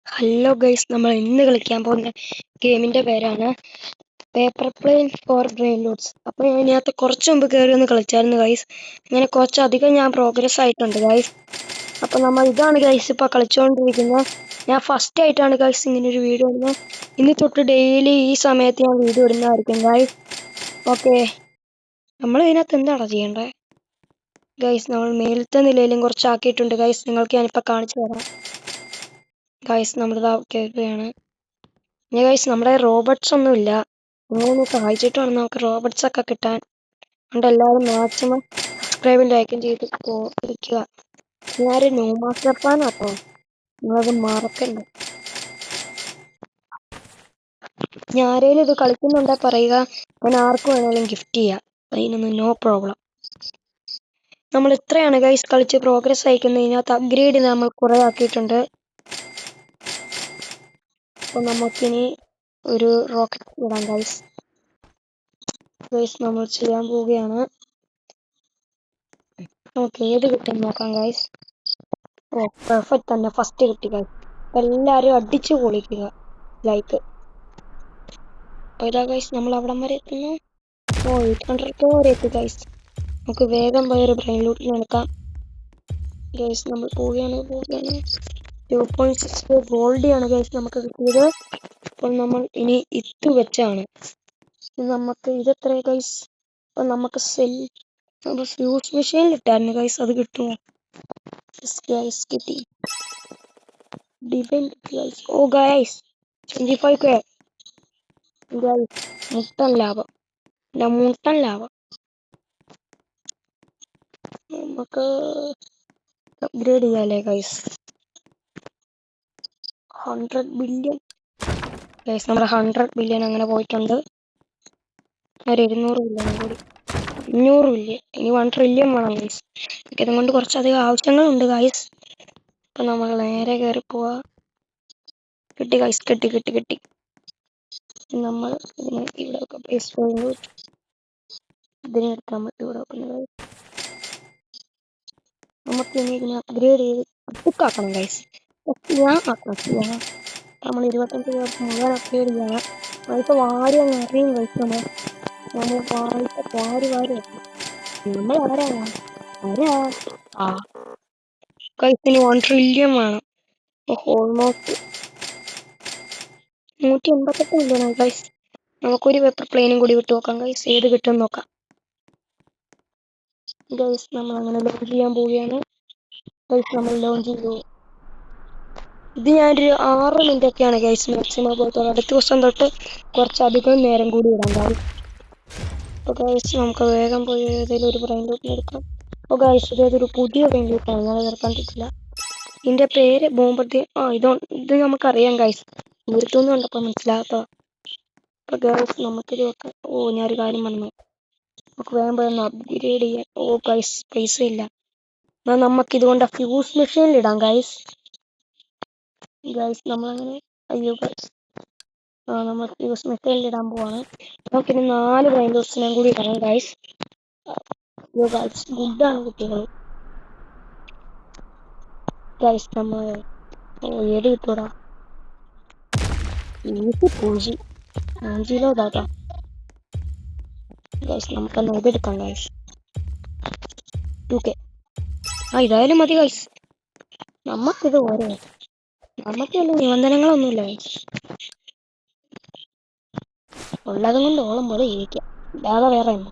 Hello guys, നമ്മൾ ഇന്ന് കളിക്കാൻ പോകുന്ന ഗെയിമിൻ്റെ പേരാണ് paper plane for brain loots. അപ്പോൾ ഞാൻ ഇതിനകത്ത് കുറച്ച് മുമ്പ് കയറി ഒന്ന് കളിച്ചായിരുന്നു ഗൈസ്. അങ്ങനെ കുറച്ചധികം ഞാൻ പ്രോഗ്രസ് ആയിട്ടുണ്ട് ഗൈസ്. അപ്പോൾ നമ്മൾ ഇതാണ് ഗൈസ് ഇപ്പോൾ കളിച്ചുകൊണ്ടിരിക്കുന്നത്. ഞാൻ ഫസ്റ്റ് ആയിട്ടാണ് ഗൈസ് ഇങ്ങനൊരു വീഡിയോ ഇടുന്നത്. ഇനി തൊട്ട് ഡെയിലി ഈ സമയത്ത് ഞാൻ വീഡിയോ ഇടുന്നതായിരിക്കും ഗൈസ്. ഓക്കെ, നമ്മൾ ഇതിനകത്ത് എന്താണ് ചെയ്യേണ്ടത് ഗൈസ്? നമ്മൾ മേലത്തെ നിലയിലും കുറച്ചാക്കിയിട്ടുണ്ട് ഗൈസ്. നിങ്ങൾക്ക് ഞാനിപ്പോൾ കാണിച്ചു തരാം ഗൈസ്. നമ്മളിതാ കയറുകയാണ്. ഇനി ഗൈസ് നമ്മുടെ റോബോട്ട്സ് ഒന്നുമില്ല. നിങ്ങളൊന്ന് സഹായിച്ചിട്ട് വേണം നമുക്ക് റോബോട്ട്സ് ഒക്കെ കിട്ടാൻ. അതുകൊണ്ട് എല്ലാവരും മാക്സിമം സബ്സ്ക്രൈബും ലൈക്കും ചെയ്ത് ഇരിക്കുക. ഞാനൊരു ന്യൂ മാസ്റ്റർ ഫാനാട്ടോ, നിങ്ങളത് മറക്കണ്ട. ഞാൻ ആരെങ്കിലും ഇത് കളിക്കുന്നുണ്ടെ പറയുക, ഞാൻ ആർക്കും വേണമെങ്കിലും ഗിഫ്റ്റ് ചെയ്യാം. അതിനൊന്നും നോ പ്രോബ്ലം. നമ്മൾ ഇത്രയാണ് ഗൈസ് കളിച്ച് പ്രോഗ്രസ് അയക്കുന്നത്. ഇതിനകത്ത് അപ്ഗ്രേഡ് നമ്മൾ കുറേ ആക്കിയിട്ടുണ്ട്. അപ്പോൾ നമുക്കിനി ഒരു റോക്കറ്റ് ഇടാം ഗൈസ്. നമ്മൾ ചെയ്യാൻ പോവുകയാണ്. നമുക്ക് ഏത് കിട്ടും നോക്കാം ഗൈസ്. ഓ പെർഫെക്റ്റ് തന്നെ, ഫസ്റ്റ് കിട്ടി ഗൈസ്. എല്ലാവരും അടിച്ചു പൊളിക്കുക, ലൈക്ക്. അപ്പോൾ ഇതാ ഗൈസ് നമ്മൾ അവിടം വരെ എത്തുന്നു. ഓ 800 വരെ എത്തി ഗൈസ്. നമുക്ക് വേഗം പോയൊരു ബ്രെയിൻ ലൂട്ടിന് എടുക്കാം ഗൈസ്. നമ്മൾ പോവുകയാണ്. 2.6 ഗോൾഡിയാണ് ഗൈസ് നമുക്ക് കിട്ടിയത്. അപ്പോൾ നമ്മൾ ഇനി ഇത് വെച്ചാണ് നമുക്ക് ഇതെത്ര ഗൈസ്. അപ്പോൾ നമുക്ക് ഫ്യൂസ് മെഷീനിൽ ഇട്ടായിരുന്നു ഗൈസ്. അത് കിട്ടുമോ ഗൈസ്? കിട്ടി. Define guys. ഓ ഗൈസ് 25K ഗൈസ്. മുട്ടൻ ലാഭം. നമുക്ക് അപ്ഗ്രേഡ് ചെയ്യാല്ലേ ഗൈസ്. 100 billion guys. നമ്മുടെ 100 ബില്യൺ അങ്ങനെ പോയിട്ടുണ്ട്. ഒരു 200 ബില്യൺ കൂടി, 500 ബില്യൺ. ഇനി 1 ട്രില്യൺ വേണം ഗൈസ്. ഇതും കൊണ്ട് കുറച്ചധികം ആവശ്യങ്ങളുണ്ട് ഗൈസ്. അപ്പം നമ്മൾ നേരെ കയറി പോവാ. കിട്ടി ഗൈസ്, കിട്ടി. നമ്മൾ ഇതിനെ ഇവിടെ ഒക്കെ പ്ലേസ് ചെയ്യുന്നു. ഇതിനെ എടുക്കാൻ പറ്റും ഇവിടെ വെക്കുന്നത്. നമുക്ക് ഇനി ഇതിനെ അപ്ഗ്രേഡ് ചെയ്ത് ബുക്കാക്കണം ഗൈസ്. ഞാൻ ആക്കണം. നമ്മൾ 25 പേർക്ക് മുഴുവൻ അപ്ഗ്രേഡ് ചെയ്യണം. അതിപ്പോൾ വാരി അങ്ങ് അറിയും ഗൈസ്. നമ്മൾ വാരി നമ്മൾ ആരാ ഗൈസിന് 1 ട്രില്യൺ വേണം. Almost 188 million guys. നമുക്കൊരു പേപ്പർ പ്ലെയിനും കൂടി വിട്ട് നോക്കാം ഗൈസ്, ഏത് കിട്ടും നോക്കാം ഗൈസ്. നമ്മൾ അങ്ങനെ ലോഞ്ച് ചെയ്യാൻ പോവുകയാണ് ഗൈസ്. നമ്മൾ ലോഞ്ച് ചെയ്തു. ഇത് ഞാനൊരു 6 മിനിറ്റ് ഒക്കെയാണ് ഗൈസ് മാക്സിമം പോകത്തുള്ളൂ. അടുത്ത ദിവസം തൊട്ട് കുറച്ചധികം നേരം കൂടി ഇടാം ഗൈസ്. അപ്പോൾ ഗൈസ് നമുക്ക് വേഗം പോയി ഏതെങ്കിലും ഒരു ബ്രെയിൻ ലൂട്ടിന് എടുക്കാം. അപ്പോൾ ഗൈസ് ഇതേതൊരു പുതിയ ബ്രെയിൻ ലൂട്ടാണ്, ഞാൻ ഇത് കണ്ടിട്ടില്ല. ഇതിൻ്റെ പേര് ബോംബർദി. ഇത് നമുക്കറിയാം ഗൈസ്. ദൂരത്തുനിന്ന് കണ്ടപ്പോൾ മനസ്സിലാകാത്തതാണ്. അപ്പോൾ ഗൈസ് നമുക്കിത് വെക്കാം. ഞാനൊരു കാര്യം പറഞ്ഞു, നമുക്ക് വേഗം പോയി ഒന്ന് അപ്ഗ്രേഡ് ചെയ്യാം. ഗൈസ് പൈസ ഇല്ല. എന്നാൽ നമുക്കിതുകൊണ്ട് ഫ്യൂസ് മെഷീനിലിടാം ഗൈസ്. നമ്മളങ്ങനെ അയ്യോ ഗൈസ്, നമ്മൾ ഫ്യൂസ് മെഷീനിലിടാൻ പോവാണ്. നമുക്കിനി 4 ബ്രെയിൻ ലൂട്ട്സിനെയും കൂടി ഇടണം ഗൈസ്. ഗുഡാണ് കുട്ടികൾ ഗൈസ്. നമ്മൾ ഏത് കിട്ടൂടാ? എനിക്ക് 0 ഇതാക്കാം ഗൈസ്. നമുക്കൊന്ന് ഇതെടുക്കാം ഗൈസ്. 2K ഇതായാലും മതി ഗൈസ്. നമുക്കിത് ഓരോ നമുക്ക് വലിയ നിബന്ധനകളൊന്നുമില്ല ഗൈസ്. ഉള്ളതും കൊണ്ട് ഓളം പോലെ ജീവിക്കാം, അല്ലാതെ വേറെ എന്താ.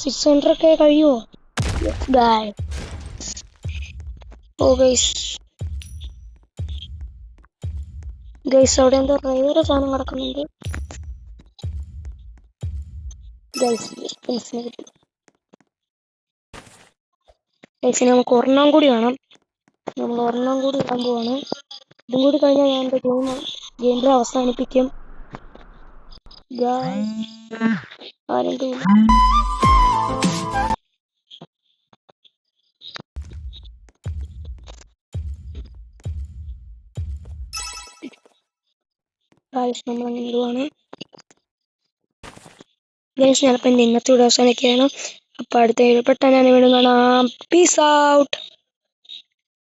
600K കഴിയുമോ ഗൈസ്? അവിടെ എന്തോ വേറെ സാധനം കിടക്കുന്നുണ്ട് ഗൈസ്. കിട്ടി ഗൈസ്. നമുക്ക് ഒരെണ്ണം കൂടി വേണം. നമ്മൾ ഒരെണ്ണം കൂടി ഇടാൻ പോവാണ്. ഇതും കൂടി കഴിഞ്ഞാൽ ഞാൻ എൻ്റെ ഗെയിം പ്ലേ അവസാനിപ്പിക്കും. ആരെങ്കിലും നമ്മളങ്ങനെ ഇടുവാണ് ഗൈസ്. ഞാനിപ്പോൾ എൻ്റെ ഇന്നത്തെ വീഡിയോ അവസാനിക്കുകയാണ്. അപ്പോൾ അടുത്ത എഴുപെട്ടാൻ ഞാൻ വീണ്ടും കാണാം. Peace out.